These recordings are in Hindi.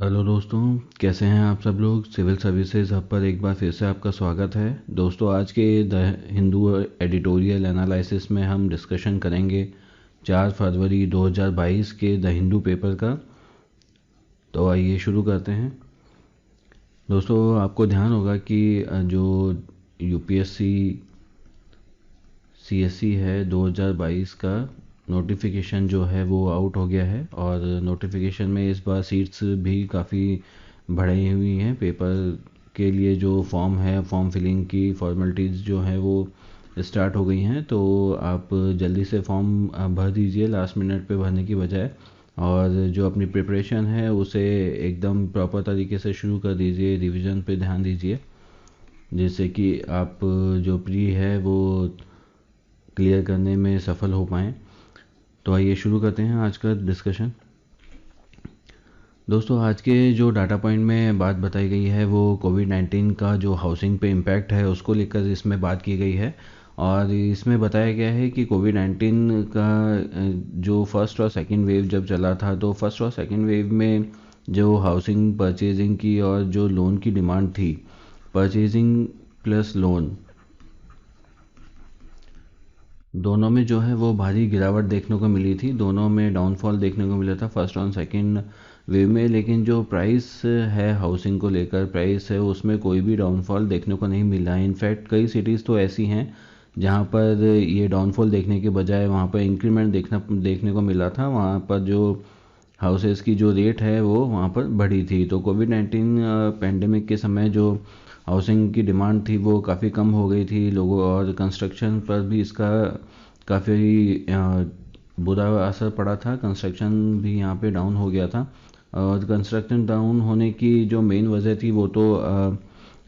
हेलो दोस्तों, कैसे हैं आप सब लोग। सिविल सर्विसेज हब पर एक बार फिर से आपका स्वागत है। दोस्तों, आज के द हिंदू एडिटोरियल एनालिसिस में हम डिस्कशन करेंगे 4 फरवरी 2022 के द हिंदू पेपर का। तो आइए शुरू करते हैं। दोस्तों, आपको ध्यान होगा कि जो यूपीएससी सीएससी है 2022 का नोटिफिकेशन जो है वो आउट हो गया है, और नोटिफिकेशन में इस बार सीट्स भी काफ़ी बढ़ी हुई हैं। पेपर के लिए जो फॉर्म है, फॉर्म फिलिंग की फॉर्मेलिटीज़ जो हैं वो स्टार्ट हो गई हैं। तो आप जल्दी से फॉर्म भर दीजिए लास्ट मिनट पे भरने की बजाय, और जो अपनी प्रिपरेशन है उसे एकदम प्रॉपर तरीके से शुरू कर दीजिए। रिवीजन पे ध्यान दीजिए, जिससे कि आप जो प्री है वो क्लियर करने में सफल हो पाएँ। तो आइए शुरू करते हैं आज का डिस्कशन। दोस्तों, आज के जो डाटा पॉइंट में बात बताई गई है वो कोविड-19 का जो हाउसिंग पे इम्पैक्ट है उसको लेकर इसमें बात की गई है। और इसमें बताया गया है कि कोविड-19 का जो फर्स्ट और सेकंड वेव जब चला था, तो फर्स्ट और सेकंड वेव में जो हाउसिंग परचेजिंग की और जो लोन की डिमांड थी, परचेजिंग प्लस लोन दोनों में जो है वो भारी गिरावट देखने को मिली थी। दोनों में डाउनफॉल देखने को मिला था फर्स्ट और सेकंड वेव में। लेकिन जो प्राइस है हाउसिंग को लेकर, प्राइस है उसमें कोई भी डाउनफॉल देखने को नहीं मिला है। इनफैक्ट कई सिटीज़ तो ऐसी हैं जहाँ पर ये डाउनफॉल देखने के बजाय वहाँ पर इंक्रीमेंट देखने को मिला था। वहाँ पर जो हाउसेस की जो रेट है वो वहाँ पर बढ़ी थी। तो कोविड-19 पेंडेमिक के समय जो हाउसिंग की डिमांड थी वो काफ़ी कम हो गई थी लोगों, और कंस्ट्रक्शन पर भी इसका काफ़ी बुरा असर पड़ा था। कंस्ट्रक्शन भी यहाँ पे डाउन हो गया था, और कंस्ट्रक्शन डाउन होने की जो मेन वजह थी वो तो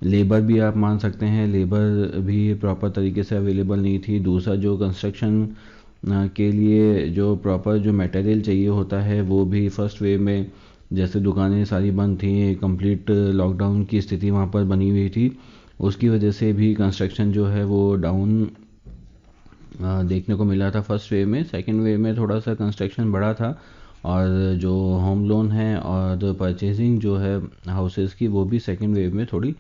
लेबर भी आप मान सकते हैं। लेबर भी प्रॉपर तरीके से अवेलेबल नहीं थी। दूसरा, जो कंस्ट्रक्शन के लिए जो प्रॉपर जो मटेरियल चाहिए होता है वो भी फर्स्ट वेव में, जैसे दुकानें सारी बंद थी, कंप्लीट लॉकडाउन की स्थिति वहाँ पर बनी हुई थी, उसकी वजह से भी कंस्ट्रक्शन जो है वो डाउन देखने को मिला था फर्स्ट वेव में। सेकंड वेव में थोड़ा सा कंस्ट्रक्शन बढ़ा था, और जो होम लोन है और परचेजिंग जो है हाउसेस की, वो भी सेकंड वेव में थोड़ी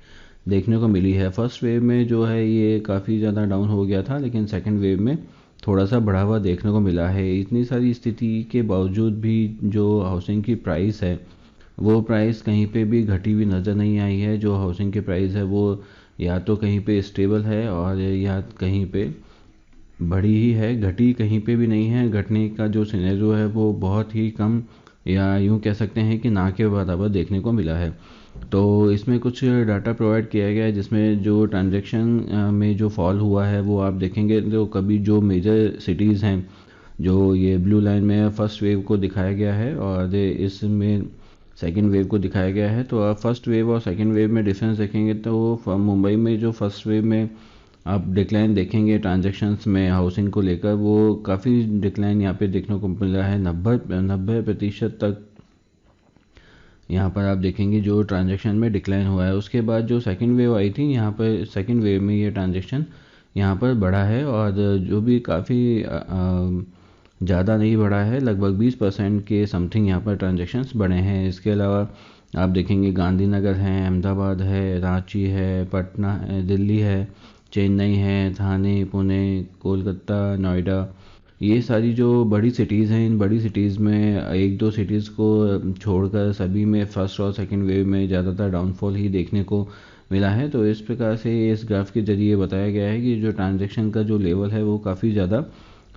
देखने को मिली है। फर्स्ट वेव में जो है ये काफ़ी ज़्यादा डाउन हो गया था, लेकिन सेकंड वेव में थोड़ा सा बढ़ावा देखने को मिला है। इतनी सारी स्थिति के बावजूद भी जो हाउसिंग की प्राइस है वो प्राइस कहीं पे भी घटी हुई नज़र नहीं आई है। जो हाउसिंग की प्राइस है वो या तो कहीं पे स्टेबल है, और या कहीं पे बढ़ी ही है, घटी कहीं पे भी नहीं है। घटने का जो सिनेरियो है वो बहुत ही कम, या यूँ कह सकते हैं कि ना के बराबर देखने को मिला है। तो इसमें कुछ डाटा प्रोवाइड किया गया है, जिसमें जो ट्रांजैक्शन में जो फॉल हुआ है वो आप देखेंगे तो कभी जो मेजर सिटीज़ हैं, जो ये ब्लू लाइन में फर्स्ट वेव को दिखाया गया है और इसमें सेकंड वेव को दिखाया गया है। तो आप फर्स्ट वेव और सेकंड वेव में डिफरेंस देखेंगे तो मुंबई में जो फर्स्ट वेव में आप डिक्लाइन देखेंगे ट्रांजैक्शंस में हाउसिंग को लेकर, वो काफ़ी डिक्लाइन यहाँ पे देखने को मिला है। 90% तक यहाँ पर आप देखेंगे जो ट्रांजैक्शन में डिक्लाइन हुआ है। उसके बाद जो सेकंड वेव आई थी, यहाँ पर सेकंड वेव में ये ट्रांजैक्शन यहाँ पर बढ़ा है, और जो भी काफ़ी ज़्यादा नहीं बढ़ा है, लगभग 20% के समथिंग यहाँ पर ट्रांजैक्शंस बढ़े हैं। इसके अलावा आप देखेंगे गांधीनगर है, अहमदाबाद है, रांची है, पटना है, दिल्ली है, चेन्नई है, थाने, पुणे, कोलकाता, नोएडा, ये सारी जो बड़ी सिटीज़ हैं, इन बड़ी सिटीज़ में एक दो सिटीज़ को छोड़कर सभी में फर्स्ट और सेकंड वेव में ज़्यादातर डाउनफॉल ही देखने को मिला है। तो इस प्रकार से इस ग्राफ के ज़रिए बताया गया है कि जो ट्रांजैक्शन का जो लेवल है वो काफ़ी ज़्यादा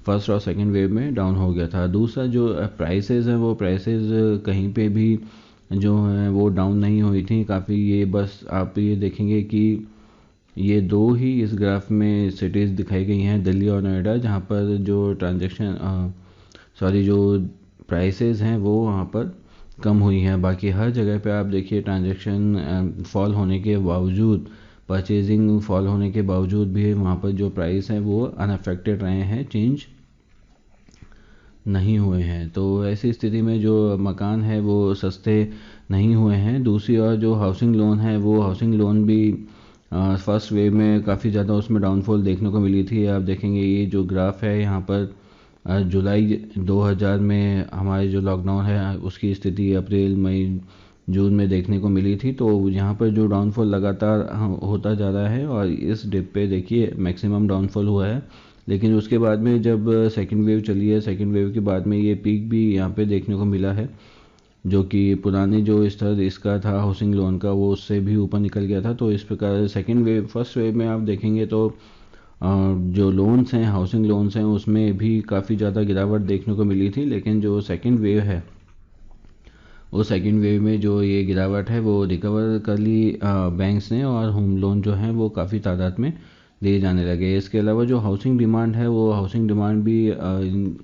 फर्स्ट और सेकंड वेव में डाउन हो गया था। दूसरा, जो प्राइसेस हैं वो प्राइसेस कहीं पे भी जो हैं वो डाउन नहीं हुई थी काफ़ी। ये बस आप ये देखेंगे कि ये दो ही इस ग्राफ में सिटीज़ दिखाई गई हैं, दिल्ली और नोएडा, जहाँ पर जो जो प्राइसेस हैं वो वहाँ पर कम हुई हैं। बाकी हर जगह पे आप देखिए ट्रांजैक्शन फॉल होने के बावजूद, परचेजिंग फॉल होने के बावजूद भी वहाँ पर जो प्राइस हैं वो अनअफेक्टेड रहे हैं, चेंज नहीं हुए हैं। तो ऐसी स्थिति में जो मकान है वो सस्ते नहीं हुए हैं। दूसरी ओर जो हाउसिंग लोन है, वो हाउसिंग लोन भी फर्स्ट वेव में काफ़ी ज़्यादा उसमें डाउनफॉल देखने को मिली थी। आप देखेंगे ये जो ग्राफ है यहाँ पर जुलाई 2000 में हमारे जो लॉकडाउन है उसकी स्थिति, अप्रैल मई जून में देखने को मिली थी। तो यहाँ पर जो डाउनफॉल लगातार होता जा रहा है और इस डिप पे देखिए मैक्सिमम डाउनफॉल हुआ है। लेकिन उसके बाद में जब सेकंड वेव चली है, सेकंड वेव के बाद में ये पीक भी यहाँ पे देखने को मिला है, जो कि पुराने जो स्तर इसका था हाउसिंग लोन का वो उससे भी ऊपर निकल गया था। तो इस प्रकार सेकंड वेव, फर्स्ट वेव में आप देखेंगे तो जो लोन्स हैं, हाउसिंग लोन्स हैं, उसमें भी काफ़ी ज़्यादा गिरावट देखने को मिली थी। लेकिन जो सेकंड वेव है, वो सेकंड वेव में जो ये गिरावट है वो रिकवर कर ली बैंक्स ने, और होम लोन जो हैं वो काफ़ी तादाद में दिए जाने लगे। इसके अलावा जो हाउसिंग डिमांड है, वो हाउसिंग डिमांड भी इन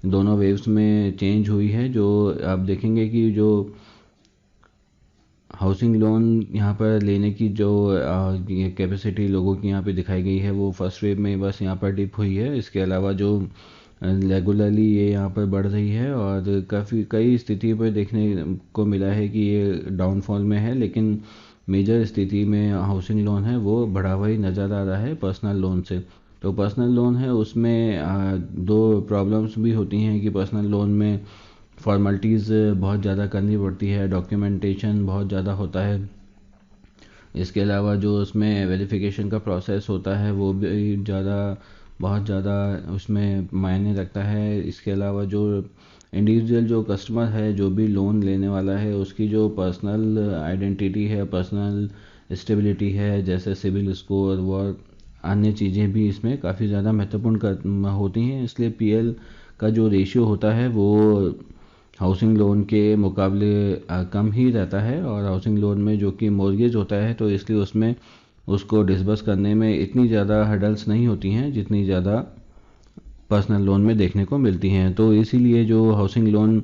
दोनों वेव्स में चेंज हुई है। जो आप देखेंगे कि जो हाउसिंग लोन यहाँ पर लेने की जो कैपेसिटी लोगों की यहाँ पे दिखाई गई है, वो फर्स्ट वेव में बस यहाँ पर डिप हुई है। इसके अलावा जो रेगुलरली ये यहाँ पर बढ़ रही है, और काफ़ी कई स्थिति पर देखने को मिला है कि ये डाउनफॉल में है। लेकिन मेजर स्थिति में हाउसिंग लोन है वो बढ़ा हुआ ही नज़र आ रहा है पर्सनल लोन से। तो पर्सनल लोन है उसमें दो प्रॉब्लम्स भी होती हैं कि पर्सनल लोन में फॉर्मेलिटीज़ बहुत ज़्यादा करनी पड़ती है, डॉक्यूमेंटेशन बहुत ज़्यादा होता है। इसके अलावा जो उसमें वेरिफिकेशन का प्रोसेस होता है वो भी बहुत ज़्यादा उसमें मायने रखता है। इसके अलावा जो इंडिविजुअल जो कस्टमर है, जो भी लोन लेने वाला है, उसकी जो पर्सनल आइडेंटिटी है, पर्सनल स्टेबिलिटी है, जैसे सिविल स्कोर व अन्य चीज़ें भी इसमें काफ़ी ज़्यादा महत्वपूर्ण होती हैं। इसलिए पीएल का जो रेशियो होता है वो हाउसिंग लोन के मुकाबले कम ही रहता है। और हाउसिंग लोन में जो कि मॉर्गेज होता है, तो इसलिए उसमें उसको डिसबर्स करने में इतनी ज़्यादा हर्डल्स नहीं होती हैं जितनी ज़्यादा पर्सनल लोन में देखने को मिलती हैं। तो इसीलिए जो हाउसिंग लोन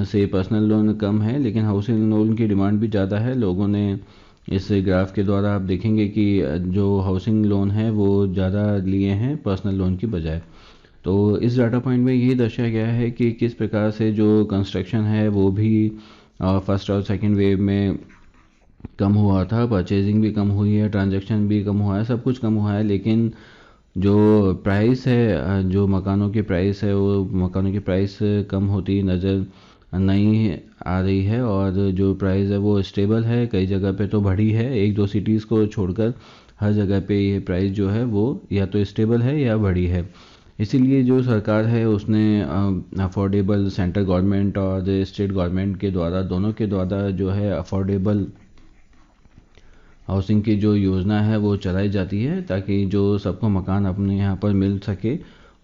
से पर्सनल लोन कम है, लेकिन हाउसिंग लोन की डिमांड भी ज़्यादा है। लोगों ने इस ग्राफ के द्वारा आप देखेंगे कि जो हाउसिंग लोन है वो ज़्यादा लिए हैं पर्सनल लोन की बजाय। तो इस डाटा पॉइंट में यही दर्शाया गया है कि किस प्रकार से जो कंस्ट्रक्शन है वो भी फर्स्ट और सेकंड वेव में कम हुआ था, परचेजिंग भी कम हुई है, ट्रांजैक्शन भी कम हुआ है, सब कुछ कम हुआ है। लेकिन जो प्राइस है, जो मकानों की प्राइस है, वो मकानों की प्राइस कम होती नज़र नहीं आ रही है। और जो प्राइस है वो स्टेबल है, कई जगह पे तो बढ़ी है, एक दो सिटीज़ को छोड़कर हर जगह पे ये प्राइस जो है वो या तो स्टेबल है या बढ़ी है। इसीलिए जो सरकार है उसने अफोर्डेबल, सेंट्रल गवर्नमेंट और स्टेट गवर्नमेंट के द्वारा, दोनों के द्वारा जो है अफोर्डेबल हाउसिंग की जो योजना है वो चलाई जाती है, ताकि जो सबको मकान अपने यहाँ पर मिल सके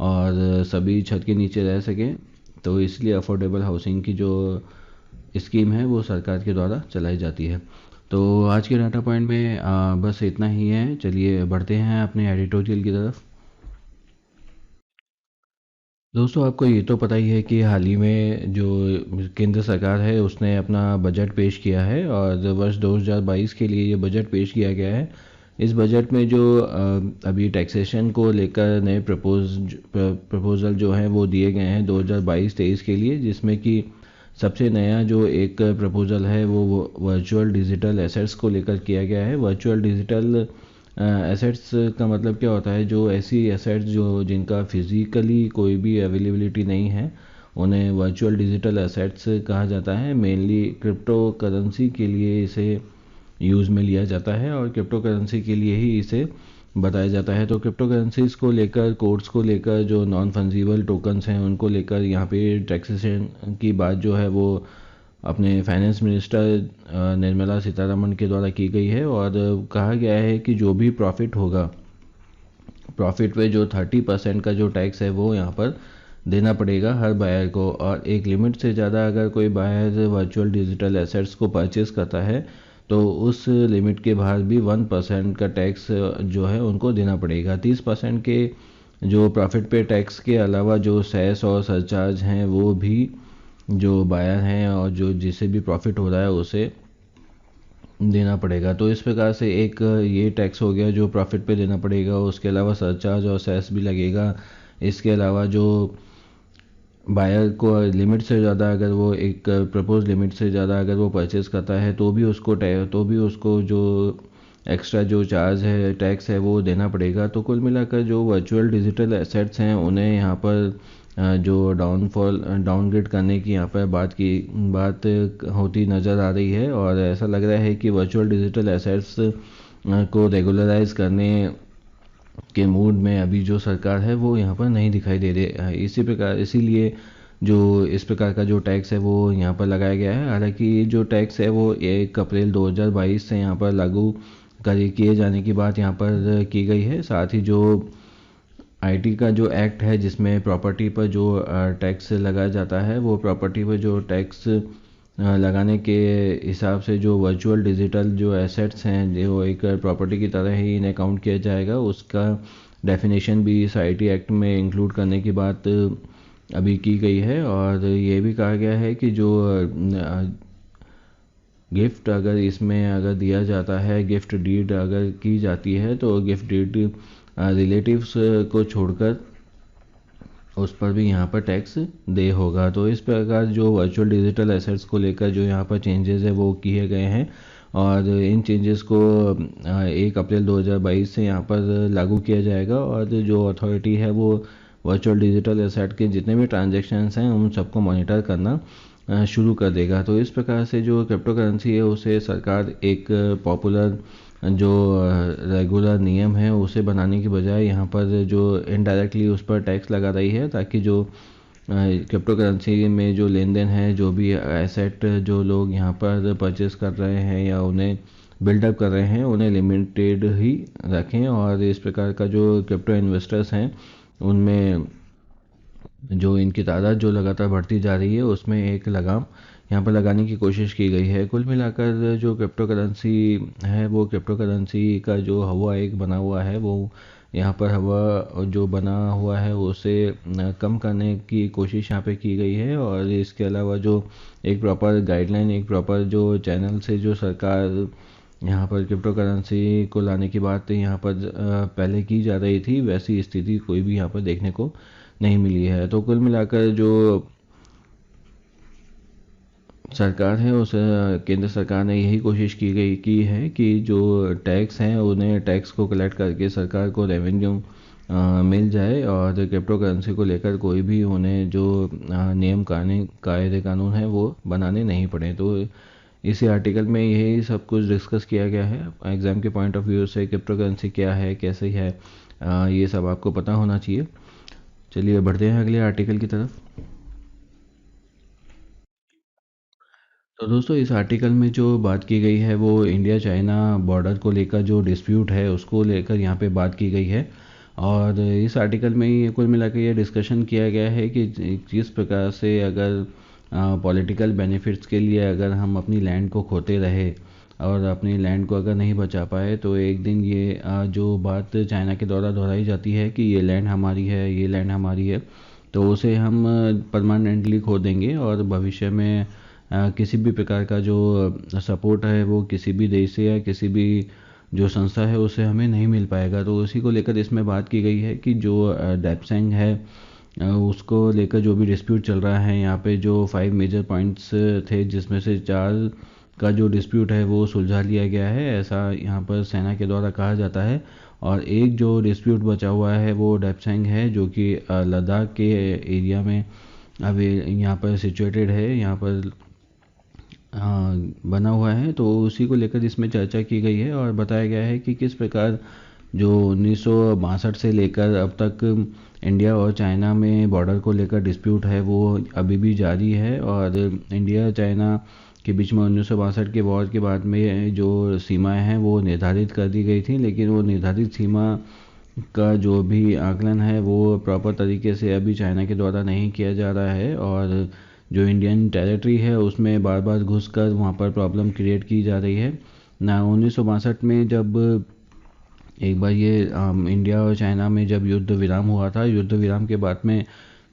और सभी छत के नीचे रह सकें। तो इसलिए अफोर्डेबल हाउसिंग की जो स्कीम है वो सरकार के द्वारा चलाई जाती है। तो आज के डाटा पॉइंट में बस इतना ही है। चलिए बढ़ते हैं अपने एडिटोरियल की तरफ। दोस्तों, आपको ये तो पता ही है कि हाल ही में जो केंद्र सरकार है उसने अपना बजट पेश किया है, और वर्ष 2022 के लिए ये बजट पेश किया गया है। इस बजट में जो अभी टैक्सेशन को लेकर नए प्रपोजल जो हैं वो दिए गए हैं 2022-23 के लिए, जिसमें कि सबसे नया जो एक प्रपोजल है वो वर्चुअल डिजिटल एसेट्स को लेकर किया गया है। वर्चुअल डिजिटल एसेट्स का मतलब क्या होता है? जो ऐसी एसेट्स जो जिनका फिज़िकली कोई भी अवेलेबिलिटी नहीं है, उन्हें वर्चुअल डिजिटल एसेट्स कहा जाता है। मेनली क्रिप्टो करेंसी के लिए इसे यूज़ में लिया जाता है, और क्रिप्टो करेंसी के लिए ही इसे बताया जाता है। तो क्रिप्टो करेंसीज़ को लेकर, कोड्स को लेकर, जो नॉन फंजीबल टोकन्स हैं उनको लेकर यहाँ पे टैक्सेशन की बात जो है वो अपने फाइनेंस मिनिस्टर निर्मला सीतारमण के द्वारा की गई है। और कहा गया है कि जो भी प्रॉफिट होगा, प्रॉफिट पे जो 30% का जो टैक्स है वो यहाँ पर देना पड़ेगा हर बायर को। और एक लिमिट से ज़्यादा अगर कोई बायर वर्चुअल डिजिटल एसेट्स को परचेस करता है, तो उस लिमिट के बाहर भी 1% का टैक्स जो है उनको देना पड़ेगा। 30% के जो प्रॉफिट पे टैक्स के अलावा जो सेस और सरचार्ज हैं वो भी जो बायर हैं और जो जिसे भी प्रॉफिट हो रहा है उसे देना पड़ेगा। तो इस प्रकार से एक ये टैक्स हो गया जो प्रॉफिट पे देना पड़ेगा। उसके अलावा सरचार्ज और सेस भी लगेगा। इसके अलावा जो बायर को लिमिट से ज़्यादा, अगर वो एक प्रपोज लिमिट से ज़्यादा अगर वो परचेज़ करता है, तो भी उसको जो एक्स्ट्रा जो चार्ज है, टैक्स है, वो देना पड़ेगा। तो कुल मिलाकर जो वर्चुअल डिजिटल एसेट्स हैं उन्हें यहाँ पर जो डाउनग्रेड करने की यहाँ पर बात होती नज़र आ रही है। और ऐसा लग रहा है कि वर्चुअल डिजिटल एसेट्स को रेगुलराइज करने के मूड में अभी जो सरकार है वो यहाँ पर नहीं दिखाई दे रही है। इसीलिए जो इस प्रकार का जो टैक्स है वो यहाँ पर लगाया गया है। हालांकि ये जो टैक्स है वो 1 अप्रैल 2022 से यहाँ पर लागू किए जाने की बात यहाँ पर की गई है। साथ ही जो आईटी का जो एक्ट है जिसमें प्रॉपर्टी पर जो टैक्स लगाया जाता है, वो प्रॉपर्टी पर जो टैक्स लगाने के हिसाब से जो वर्चुअल डिजिटल जो एसेट्स हैं जो एक प्रॉपर्टी की तरह ही इन्हें काउंट किया जाएगा, उसका डेफिनेशन भी इस आईटी एक्ट में इंक्लूड करने की बात अभी की गई है। और ये भी कहा गया है कि जो गिफ्ट अगर इसमें अगर दिया जाता है, गिफ्ट डीड अगर की जाती है, तो गिफ्ट डीड रिलेटिव्स को छोड़कर उस पर भी यहाँ पर टैक्स दे होगा। तो इस प्रकार जो वर्चुअल डिजिटल एसेट्स को लेकर जो यहाँ पर चेंजेस है वो किए गए हैं। और इन चेंजेस को 1 अप्रैल 2022 से यहाँ पर लागू किया जाएगा। और जो अथॉरिटी है वो वर्चुअल डिजिटल एसेट के जितने भी ट्रांजेक्शन्स हैं उन सबको मॉनिटर करना शुरू कर देगा। तो इस प्रकार से जो क्रिप्टो करेंसी है उसे सरकार एक पॉपुलर जो रेगुलर नियम है उसे बनाने की बजाय यहाँ पर जो इनडायरेक्टली उस पर टैक्स लगा रही है, ताकि जो क्रिप्टो करेंसी में जो लेन देन है, जो भी एसेट जो लोग यहाँ पर परचेस कर रहे हैं या उन्हें बिल्डअप कर रहे हैं, उन्हें लिमिटेड ही रखें। और इस प्रकार का जो क्रिप्टो इन्वेस्टर्स हैं उनमें जो इनकी तादाद जो लगातार बढ़ती जा रही है उसमें एक लगाम यहाँ पर लगाने की कोशिश की गई है। कुल मिलाकर जो क्रिप्टो करेंसी है वो क्रिप्टो करेंसी का जो हवा एक बना हुआ है, वो यहाँ पर हवा जो बना हुआ है उसे कम करने की कोशिश यहाँ पे की गई है। और इसके अलावा जो एक प्रॉपर गाइडलाइन, एक प्रॉपर जो चैनल से जो सरकार यहाँ पर क्रिप्टो करेंसी को लाने की बात यहाँ पर पहले की जा रही थी, वैसी स्थिति कोई भी यहाँ पर देखने को नहीं मिली है। तो कुल मिलाकर जो सरकार है उस केंद्र सरकार ने यही कोशिश की है कि जो टैक्स हैं उन्हें टैक्स को कलेक्ट करके सरकार को रेवेन्यू मिल जाए, और क्रिप्टो करेंसी को लेकर कोई भी उन्हें जो नियम कायदे कानून है वो बनाने नहीं पड़े। तो इसी आर्टिकल में यही सब कुछ डिस्कस किया गया है। एग्ज़ाम के पॉइंट ऑफ व्यू से क्रिप्टो करेंसी क्या है, कैसे है, ये सब आपको पता होना चाहिए। चलिए बढ़ते हैं अगले आर्टिकल की तरफ। तो दोस्तों इस आर्टिकल में जो बात की गई है वो इंडिया चाइना बॉर्डर को लेकर जो डिस्प्यूट है उसको लेकर यहाँ पे बात की गई है। और इस आर्टिकल में ये कुल मिला के ये डिस्कशन किया गया है कि जिस प्रकार से अगर पॉलिटिकल बेनिफिट्स के लिए अगर हम अपनी लैंड को खोते रहे और अपनी लैंड को अगर नहीं बचा पाए, तो एक दिन ये जो बात चाइना के द्वारा दोहराई जाती है कि ये लैंड हमारी है, ये लैंड हमारी है, तो उसे हम परमानेंटली खो देंगे और भविष्य में किसी भी प्रकार का जो सपोर्ट है वो किसी भी देश से या किसी भी जो संस्था है उससे हमें नहीं मिल पाएगा। तो उसी को लेकर इसमें बात की गई है कि जो डेप्सेंग है उसको लेकर जो भी डिस्प्यूट चल रहा है, यहाँ पे जो 5 मेजर पॉइंट्स थे जिसमें से 4 का जो डिस्प्यूट है वो सुलझा लिया गया है, ऐसा यहाँ पर सेना के द्वारा कहा जाता है। और एक जो डिस्प्यूट बचा हुआ है वो डेप्सेंग है, जो कि लद्दाख के एरिया में अभी यहाँ पर सिचुएटेड है, यहाँ पर बना हुआ है। तो उसी को लेकर इसमें चर्चा की गई है और बताया गया है कि किस प्रकार जो 1962 से लेकर अब तक इंडिया और चाइना में बॉर्डर को लेकर डिस्प्यूट है वो अभी भी जारी है। और इंडिया चाइना के बीच में 1962 के वॉर के बाद में जो सीमाएं हैं वो निर्धारित कर दी गई थी, लेकिन वो निर्धारित सीमा का जो भी आकलन है वो प्रॉपर तरीके से अभी चाइना के द्वारा नहीं किया जा रहा है। और जो इंडियन टेरिटरी है उसमें बार बार घुसकर वहाँ पर प्रॉब्लम क्रिएट की जा रही है ना। 1962 में जब एक बार ये इंडिया और चाइना में जब युद्ध विराम हुआ था, युद्ध विराम के बाद में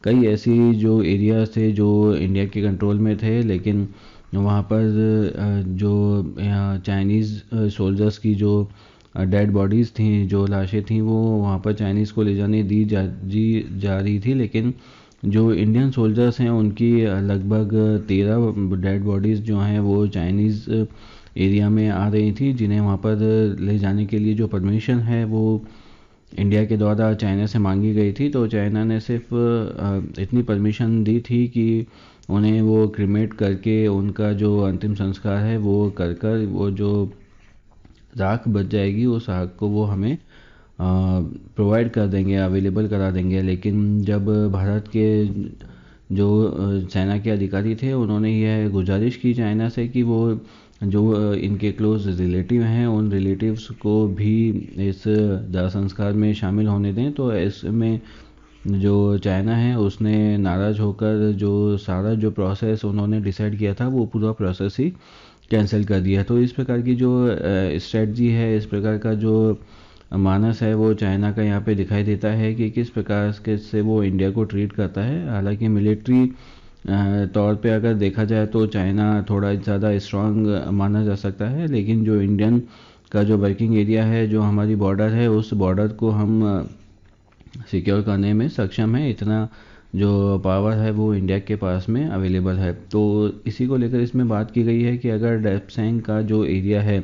कई ऐसी जो एरियाज थे जो इंडिया के कंट्रोल में थे, लेकिन वहाँ पर जो चाइनीज़ सोल्जर्स की जो डेड बॉडीज़ थी, जो लाशें थी, वो वहाँ पर चाइनीज़ को ले जाने दी जा रही थी। लेकिन जो इंडियन सोल्जर्स हैं उनकी लगभग 13 डेड बॉडीज़ जो हैं वो चाइनीज़ एरिया में आ रही थी, जिन्हें वहाँ पर ले जाने के लिए जो परमिशन है वो इंडिया के द्वारा चाइना से मांगी गई थी, तो चाइना ने सिर्फ इतनी परमिशन दी थी कि उन्हें वो क्रिमेट करके उनका जो अंतिम संस्कार है वो कर कर वो जो राख बच जाएगी उस राख को वो हमें प्रोवाइड कर देंगे, अवेलेबल करा देंगे। लेकिन जब भारत के जो सेना के अधिकारी थे उन्होंने यह गुजारिश की चाइना से कि वो जो इनके क्लोज रिलेटिव हैं उन रिलेटिव्स को भी इस दाह संस्कार में शामिल होने दें, तो इसमें जो चाइना है उसने नाराज़ होकर जो सारा जो प्रोसेस उन्होंने डिसाइड किया था वो पूरा प्रोसेस ही कैंसिल कर दिया। तो इस प्रकार की जो स्ट्रेटजी है, इस प्रकार का जो मानस है वो चाइना का यहाँ पे दिखाई देता है कि किस प्रकार के से वो इंडिया को ट्रीट करता है। हालांकि मिलिट्री तौर पे अगर देखा जाए तो चाइना थोड़ा ज़्यादा स्ट्रांग माना जा सकता है, लेकिन जो इंडियन का जो वर्किंग एरिया है, जो हमारी बॉर्डर है, उस बॉर्डर को हम सिक्योर करने में सक्षम है। इतना जो पावर है वो इंडिया के पास में अवेलेबल है। तो इसी को लेकर इसमें बात की गई है कि अगर डेप्सेंग का जो एरिया है,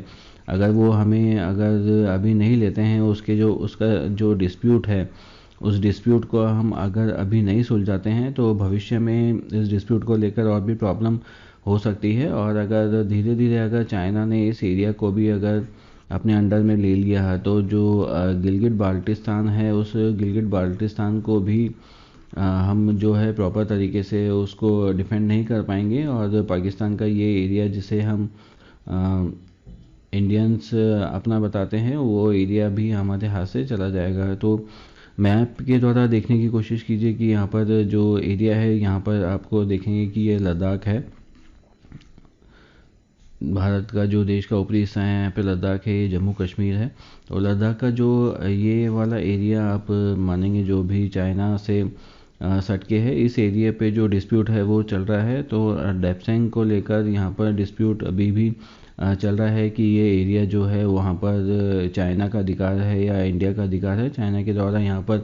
अगर वो हमें अगर अभी नहीं लेते हैं, उसका जो डिस्प्यूट है, उस डिस्प्यूट को हम अगर अभी नहीं सुलझाते हैं तो भविष्य में इस डिस्प्यूट को लेकर और भी प्रॉब्लम हो सकती है। और अगर धीरे धीरे अगर चाइना ने इस एरिया को भी अगर अपने अंडर में ले लिया है तो जो गिलगिट बाल्टिस्तान है, उस गिलगिट बाल्टिस्तान को भी हम जो है प्रॉपर तरीके से उसको डिफेंड नहीं कर पाएंगे, और पाकिस्तान का ये एरिया जिसे हम इंडियंस अपना बताते हैं वो एरिया भी हमारे हाथ से चला जाएगा। तो मैप के द्वारा देखने की कोशिश कीजिए कि यहाँ पर जो एरिया है, यहाँ पर आपको देखेंगे कि ये लद्दाख है, भारत का जो देश का ऊपरी हिस्सा है, यहाँ पे लद्दाख है, ये जम्मू कश्मीर है। तो लद्दाख का जो ये वाला एरिया आप मानेंगे जो भी चाइना से सटके है, इस एरिया पे जो डिस्प्यूट है वो चल रहा है। तो डेप्सेंग को लेकर यहाँ पर डिस्प्यूट अभी भी चल रहा है कि ये एरिया जो है वहाँ पर चाइना का अधिकार है या इंडिया का अधिकार है। चाइना के द्वारा यहाँ पर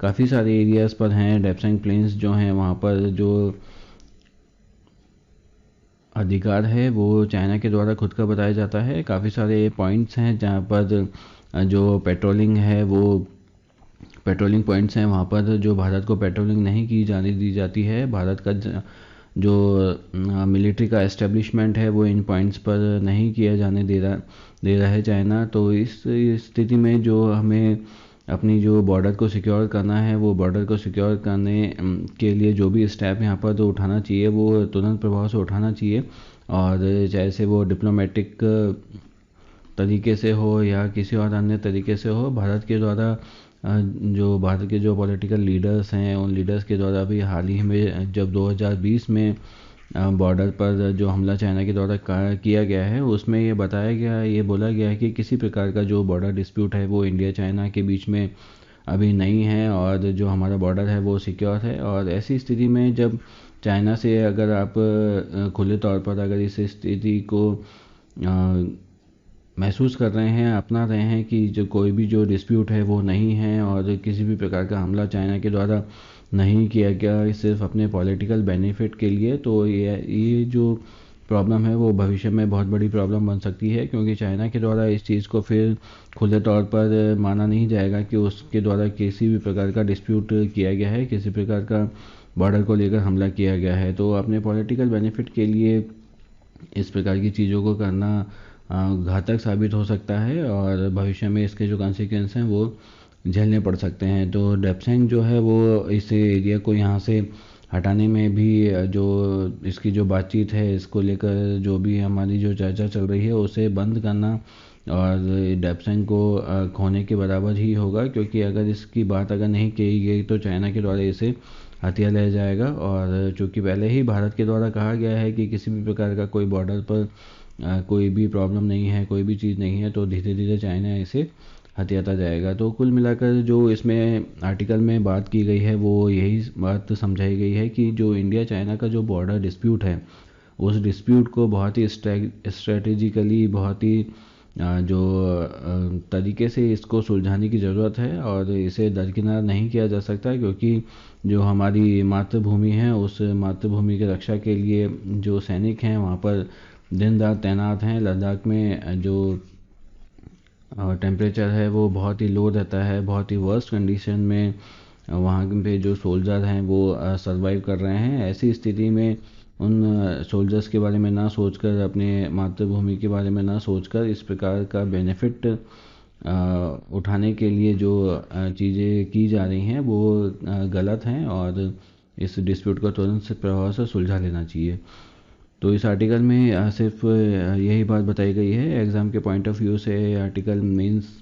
काफ़ी सारे एरियाज़ पर हैं, डेप्सेंग प्लेन्स जो हैं वहाँ पर जो अधिकार है वो चाइना के द्वारा खुद का बताया जाता है। काफ़ी सारे पॉइंट्स हैं जहाँ पर जो पेट्रोलिंग है वो पेट्रोलिंग पॉइंट्स हैं, वहाँ पर जो भारत को पेट्रोलिंग नहीं की जाने दी जाती है। भारत का जो मिलिट्री का एस्टेब्लिशमेंट है वो इन पॉइंट्स पर नहीं किया जाने दे रहा है चाइना। तो इस स्थिति में जो हमें अपनी जो बॉर्डर को सिक्योर करना है, वो बॉर्डर को सिक्योर करने के लिए जो भी स्टेप यहाँ पर तो उठाना चाहिए वो तुरंत प्रभाव से उठाना चाहिए। और चाहे से वो डिप्लोमेटिक तरीके से हो या किसी और अन्य तरीके से हो, भारत के द्वारा जो भारत के जो पॉलिटिकल लीडर्स हैं उन लीडर्स के द्वारा भी हाल ही में जब 2020 में बॉर्डर पर जो हमला चाइना के द्वारा किया गया है उसमें ये बताया गया, ये बोला गया है कि किसी प्रकार का जो बॉर्डर डिस्प्यूट है वो इंडिया चाइना के बीच में अभी नहीं है, और जो हमारा बॉर्डर है वो सिक्योर है। और ऐसी स्थिति में जब चाइना से अगर आप खुले तौर पर अगर इस स्थिति को महसूस कर रहे हैं, अपना रहे हैं कि जो कोई भी जो डिस्प्यूट है वो नहीं है और किसी भी प्रकार का हमला चाइना के द्वारा नहीं किया गया सिर्फ अपने पॉलिटिकल बेनिफिट के लिए, तो ये जो प्रॉब्लम है वो भविष्य में बहुत बड़ी प्रॉब्लम बन सकती है। क्योंकि चाइना के द्वारा इस चीज़ को फिर खुले तौर पर माना नहीं जाएगा कि उसके द्वारा किसी भी प्रकार का डिस्प्यूट किया गया है, किसी प्रकार का बॉर्डर को लेकर हमला किया गया है। तो अपने पॉलिटिकल बेनिफिट के लिए इस प्रकार की चीज़ों को करना घातक साबित हो सकता है और भविष्य में इसके जो कॉन्सिक्वेंस हैं वो झेलने पड़ सकते हैं। तो डेप्सेंग जो है वो इस एरिया को यहाँ से हटाने में भी जो इसकी जो बातचीत है इसको लेकर जो भी हमारी जो चर्चा चल रही है उसे बंद करना और डेप्सेंग को खोने के बराबर ही होगा। क्योंकि अगर इसकी बात अगर नहीं की गई तो चाइना के द्वारा इसे हथिया लिया जाएगा। और चूँकि पहले ही भारत के द्वारा कहा गया है कि किसी भी प्रकार का कोई बॉर्डर पर कोई भी प्रॉब्लम नहीं है, कोई भी चीज़ नहीं है, तो धीरे धीरे चाइना इसे हथियाता जाएगा। तो कुल मिलाकर जो इसमें आर्टिकल में बात की गई है वो यही बात समझाई गई है कि जो इंडिया चाइना का जो बॉर्डर डिस्प्यूट है उस डिस्प्यूट को बहुत ही स्ट्रेटेजिकली बहुत ही जो तरीके से इसको सुलझाने की ज़रूरत है और इसे दरकिनार नहीं किया जा सकता। क्योंकि जो हमारी मातृभूमि है उस मातृभूमि की रक्षा के लिए जो सैनिक हैं वहाँ पर दिन रात तैनात हैं। लद्दाख में जो टेम्परेचर है वो बहुत ही लो रहता है, बहुत ही वर्स्ट कंडीशन में वहाँ पे जो सोल्जर हैं वो सरवाइव कर रहे हैं। ऐसी स्थिति में उन सोल्जर्स के बारे में ना सोचकर, अपने मातृभूमि के बारे में ना सोचकर, इस प्रकार का बेनिफिट उठाने के लिए जो चीज़ें की जा रही हैं वो गलत हैं, और इस डिस्प्यूट को तुरंत से प्रभाव से सुलझा लेना चाहिए। तो इस आर्टिकल में सिर्फ यही बात बताई गई है। एग्ज़ाम के पॉइंट ऑफ व्यू से आर्टिकल मेंस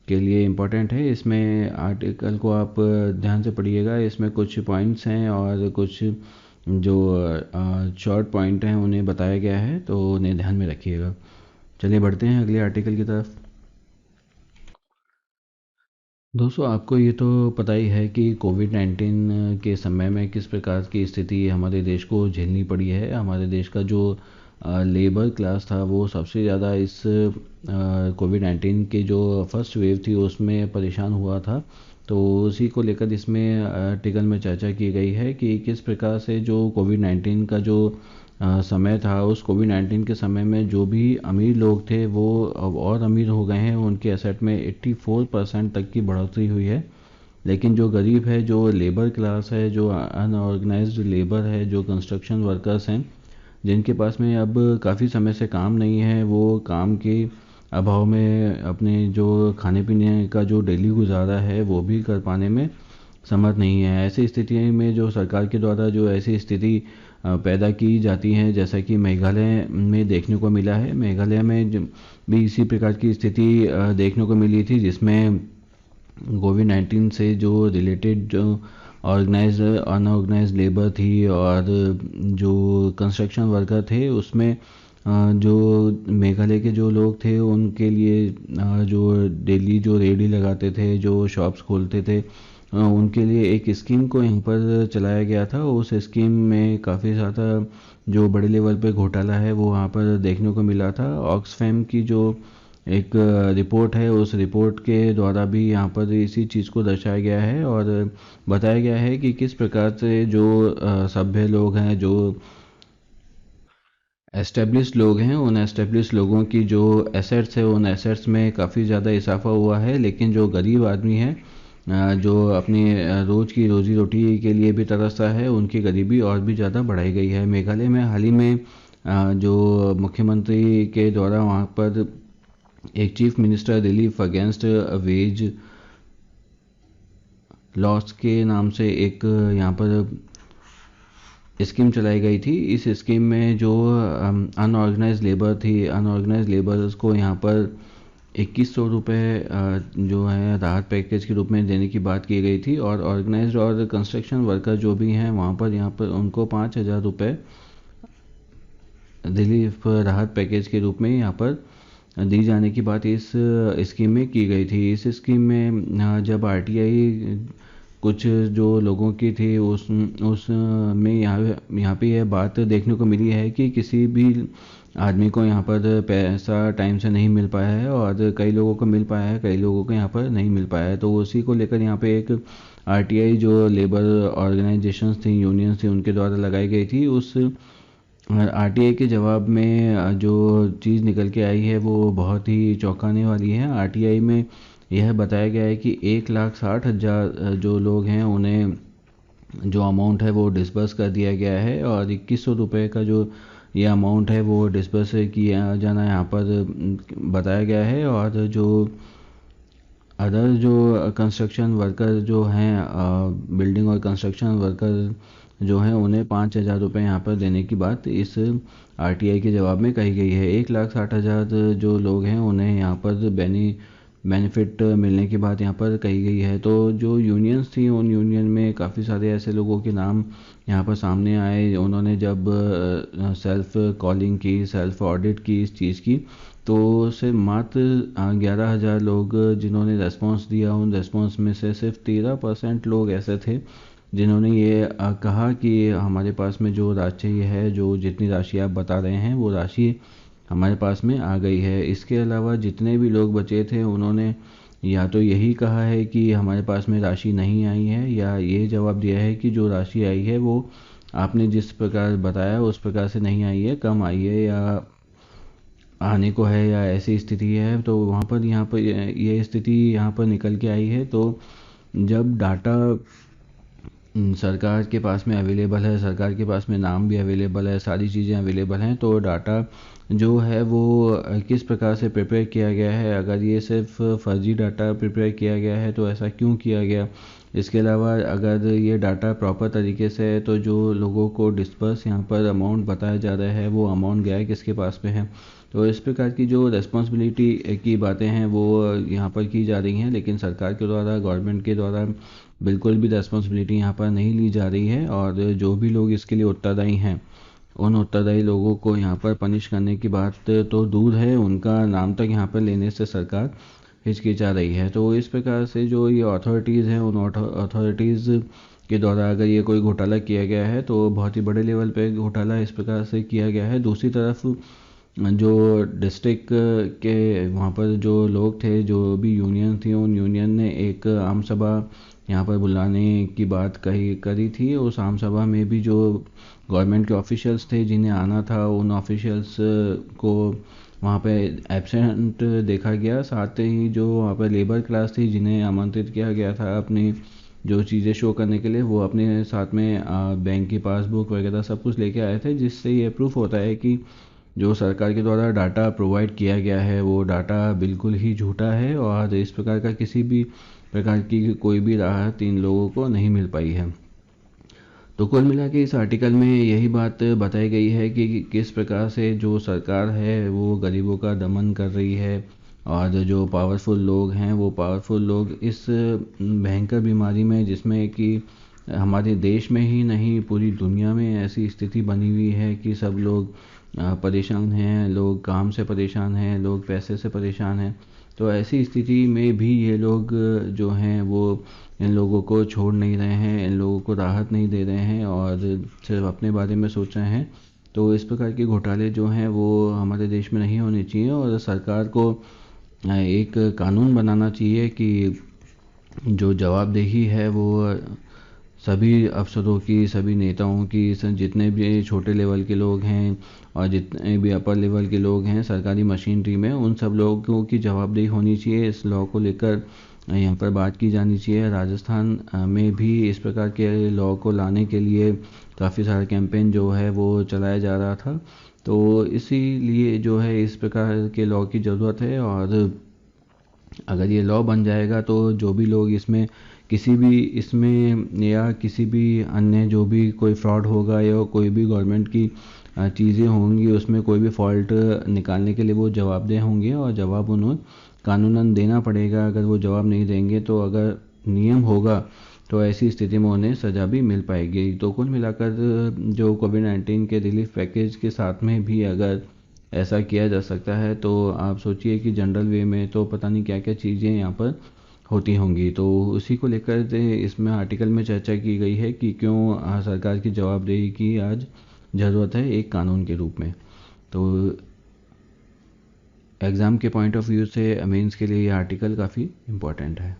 के लिए इम्पोर्टेंट है। इसमें आर्टिकल को आप ध्यान से पढ़िएगा, इसमें कुछ पॉइंट्स हैं और कुछ जो शॉर्ट पॉइंट हैं उन्हें बताया गया है, तो उन्हें ध्यान में रखिएगा। चलिए बढ़ते हैं अगले आर्टिकल की तरफ। दोस्तों, आपको ये तो पता ही है कि कोविड-19 के समय में किस प्रकार की स्थिति हमारे देश को झेलनी पड़ी है। हमारे देश का जो लेबर क्लास था वो सबसे ज़्यादा इस कोविड-19 के जो फर्स्ट वेव थी उसमें परेशान हुआ था। तो उसी को लेकर इसमें आर्टिकल में चर्चा की गई है कि किस प्रकार से जो कोविड-19 का जो समय था, उस कोविड-19 के समय में जो भी अमीर लोग थे वो अब और अमीर हो गए हैं। उनके एसेट में 84% तक की बढ़ोतरी हुई है। लेकिन जो गरीब है, जो लेबर क्लास है, जो अनऑर्गेनाइज्ड लेबर है, जो कंस्ट्रक्शन वर्कर्स हैं, जिनके पास में अब काफ़ी समय से काम नहीं है, वो काम के अभाव में अपने जो खाने पीने का जो डेली गुजारा है वो भी कर पाने में समर्थ नहीं है। ऐसी स्थिति में जो सरकार के द्वारा जो ऐसी स्थिति पैदा की जाती हैं, जैसा कि मेघालय में देखने को मिला है। मेघालय में भी इसी प्रकार की स्थिति देखने को मिली थी, जिसमें कोविड-19 से जो रिलेटेड जो ऑर्गेनाइज्ड अनऑर्गेनाइज्ड लेबर थी और जो कंस्ट्रक्शन वर्कर थे, उसमें जो मेघालय के जो लोग थे उनके लिए जो डेली जो रेहड़ी लगाते थे, जो शॉप्स खोलते थे, उनके लिए एक स्कीम को यहाँ पर चलाया गया था। उस स्कीम में काफ़ी ज़्यादा जो बड़े लेवल पे घोटाला है वो वहाँ पर देखने को मिला था। ऑक्सफैम की जो एक रिपोर्ट है, उस रिपोर्ट के द्वारा भी यहाँ पर इसी चीज़ को दर्शाया गया है और बताया गया है कि किस प्रकार से जो सभ्य लोग हैं, जो एस्टेब्लिश लोग हैं, उन एस्टेब्लिश लोगों की जो एसेट्स है, उन एसेट्स में काफ़ी ज़्यादा इजाफा हुआ है। लेकिन जो गरीब आदमी है, जो अपनी रोज़ की रोज़ी रोटी के लिए भी तरसता है, उनकी गरीबी और भी ज़्यादा बढ़ाई गई है। मेघालय में हाल ही में जो मुख्यमंत्री के द्वारा वहाँ पर एक chief minister relief against wage loss के नाम से एक यहाँ पर स्कीम चलाई गई थी। इस स्कीम में जो अनऑर्गेनाइज लेबर थी, अनऑर्गेनाइज लेबर्स को यहाँ पर 2100 रुपये जो है राहत पैकेज के रूप में देने की बात की गई थी, और ऑर्गेनाइज्ड और कंस्ट्रक्शन वर्कर जो भी हैं वहाँ पर यहाँ पर उनको 5000 रुपये रिलीफ राहत पैकेज के रूप में यहाँ पर दी जाने की बात इस स्कीम में की गई थी। इस स्कीम में जब आरटीआई कुछ जो लोगों की थी उस में यहाँ पे यह बात देखने को मिली है कि किसी भी आदमी को यहाँ पर पैसा टाइम से नहीं मिल पाया है, और कई लोगों को मिल पाया है, कई लोगों को यहाँ पर नहीं मिल पाया है। तो उसी को लेकर यहाँ पे एक आरटीआई जो लेबर ऑर्गेनाइजेशंस थी, यूनियंस थी, उनके द्वारा लगाई गई थी। उस आरटीआई के जवाब में जो चीज़ निकल के आई है वो बहुत ही चौंकाने वाली है। आरटीआई में यह बताया गया है कि 1,60,000 जो लोग हैं उन्हें जो अमाउंट है वो डिसबर्स कर दिया गया है, और 2100 रुपये का जो ये अमाउंट है वो डिसबर्स किया जाना यहाँ पर बताया गया है। और जो अदर जो कंस्ट्रक्शन वर्कर जो हैं, बिल्डिंग और कंस्ट्रक्शन वर्कर जो हैं, उन्हें 5,000 रुपये यहाँ पर देने की बात इस आरटीआई के जवाब में कही गई है। 1,60,000 जो लोग हैं उन्हें यहाँ पर बेनिफिट मिलने की बात यहाँ पर कही गई है। तो जो यूनियंस थी, उन यूनियन में काफ़ी सारे ऐसे लोगों के नाम यहाँ पर सामने आए। उन्होंने जब सेल्फ कॉलिंग की, सेल्फ ऑडिट की इस चीज़ की, तो सिर्फ मात्र 11,000 लोग जिन्होंने रेस्पॉन्स दिया, उन रेस्पॉन्स में से सिर्फ 13% लोग ऐसे थे जिन्होंने ये कहा कि हमारे पास में जो राशि है, जो जितनी राशि आप बता रहे हैं वो राशि हमारे पास में आ गई है। इसके अलावा जितने भी लोग बचे थे उन्होंने या तो यही कहा है कि हमारे पास में राशि नहीं आई है, या ये जवाब दिया है कि जो राशि आई है वो आपने जिस प्रकार बताया उस प्रकार से नहीं आई है, कम आई है, या आने को है या ऐसी स्थिति है, तो यहाँ पर ये स्थिति यहाँ पर निकल के आई है। तो जब डाटा सरकार के पास में अवेलेबल है, सरकार के पास में नाम भी अवेलेबल है, सारी चीज़ें अवेलेबल हैं, तो डाटा जो है वो किस प्रकार से प्रिपेयर किया गया है, अगर ये सिर्फ फर्जी डाटा प्रिपेयर किया गया है तो ऐसा क्यों किया गया। इसके अलावा अगर ये डाटा प्रॉपर तरीके से है तो जो लोगों को डिस्पर्स यहाँ पर अमाउंट बताया जा रहा है वो अमाउंट गया किसके पास में है। तो इस प्रकार की जो रिस्पॉन्सिबिलिटी की बातें हैं वो यहाँ पर की जा रही हैं, लेकिन सरकार के द्वारा, गवर्नमेंट के द्वारा बिल्कुल भी रिस्पॉन्सिबिलिटी यहाँ पर नहीं ली जा रही है। और जो भी लोग इसके लिए उत्तरदायी हैं, उन उत्तरदायी लोगों को यहाँ पर पनिश करने की बात तो दूर है, उनका नाम तक यहाँ पर लेने से सरकार हिचकिचा रही है। तो इस प्रकार से जो ये अथॉरिटीज़ हैं, उन अथॉरिटीज़ के द्वारा अगर ये कोई घोटाला किया गया है तो बहुत ही बड़े लेवल पे घोटाला इस प्रकार से किया गया है। दूसरी तरफ जो डिस्ट्रिक्ट के वहाँ पर जो लोग थे, जो भी यूनियन थी, उन यूनियन ने एक आम सभा यहाँ पर बुलाने की बात करी थी। उस आम सभा में भी जो गवर्नमेंट के ऑफिशियल्स थे जिन्हें आना था, उन ऑफिशियल्स को वहाँ पे एब्सेंट देखा गया। साथ ही जो वहाँ पर लेबर क्लास थी जिन्हें आमंत्रित किया गया था अपनी जो चीज़ें शो करने के लिए, वो अपने साथ में बैंक की पासबुक वगैरह सब कुछ लेके आए थे, जिससे ये प्रूफ होता है कि जो सरकार के द्वारा डाटा प्रोवाइड किया गया है वो डाटा बिल्कुल ही झूठा है और इस प्रकार का किसी भी प्रकार की कोई भी राहत इन लोगों को नहीं मिल पाई है। तो कुल मिला के इस आर्टिकल में यही बात बताई गई है कि किस प्रकार से जो सरकार है वो गरीबों का दमन कर रही है और जो पावरफुल लोग हैं, वो पावरफुल लोग इस भयंकर बीमारी में, जिसमें कि हमारे देश में ही नहीं पूरी दुनिया में ऐसी स्थिति बनी हुई है कि सब लोग परेशान हैं, लोग काम से परेशान हैं, लोग पैसे से परेशान हैं। तो ऐसी स्थिति में भी ये लोग जो हैं वो इन लोगों को छोड़ नहीं रहे हैं, इन लोगों को राहत नहीं दे रहे हैं और सिर्फ अपने बारे में सोच रहे हैं। तो इस प्रकार के घोटाले जो हैं वो हमारे देश में नहीं होने चाहिए और सरकार को एक कानून बनाना चाहिए कि जो जवाबदेही है वो सभी अफसरों की, सभी नेताओं की, जितने भी छोटे लेवल के लोग हैं और जितने भी अपर लेवल के लोग हैं सरकारी मशीनरी में, उन सब लोगों की जवाबदेही होनी चाहिए। इस लॉ को लेकर यहाँ पर बात की जानी चाहिए। राजस्थान में भी इस प्रकार के लॉ को लाने के लिए काफ़ी सारा कैंपेन जो है वो चलाया जा रहा था। तो इसीलिए जो है इस प्रकार के लॉ की ज़रूरत है और अगर ये लॉ बन जाएगा तो जो भी लोग इसमें किसी भी इसमें या किसी भी अन्य जो भी कोई फ्रॉड होगा या कोई भी गवर्नमेंट की चीज़ें होंगी उसमें कोई भी फॉल्ट निकालने के लिए वो जवाबदेह होंगे और जवाब उन्हें कानूनन देना पड़ेगा। अगर वो जवाब नहीं देंगे तो अगर नियम होगा तो ऐसी स्थिति में उन्हें सज़ा भी मिल पाएगी। तो कुल मिलाकर जो कोविड-19 के रिलीफ पैकेज के साथ में भी अगर ऐसा किया जा सकता है तो आप सोचिए कि जनरल वे में तो पता नहीं क्या क्या चीज़ें यहाँ पर होती होंगी। तो उसी को लेकर इसमें आर्टिकल में चर्चा की गई है कि क्यों सरकार की जवाबदेही की आज ज़रूरत है एक कानून के रूप में। तो एग्ज़ाम के पॉइंट ऑफ व्यू से मेंस के लिए ये आर्टिकल काफ़ी इम्पोर्टेंट है।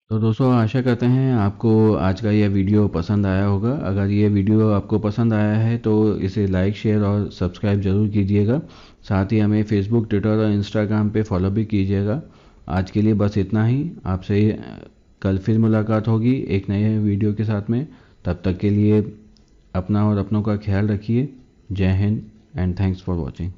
तो दोस्तों आशा करते हैं आपको आज का यह वीडियो पसंद आया होगा। अगर ये वीडियो आपको पसंद आया है तो इसे लाइक, शेयर और सब्सक्राइब ज़रूर कीजिएगा। साथ ही हमें फेसबुक, ट्विटर और इंस्टाग्राम पे फॉलो भी कीजिएगा। आज के लिए बस इतना ही। आपसे कल फिर मुलाकात होगी एक नए वीडियो के साथ में। तब तक के लिए अपना और अपनों का ख्याल रखिए। जय Hind and thanks for watching.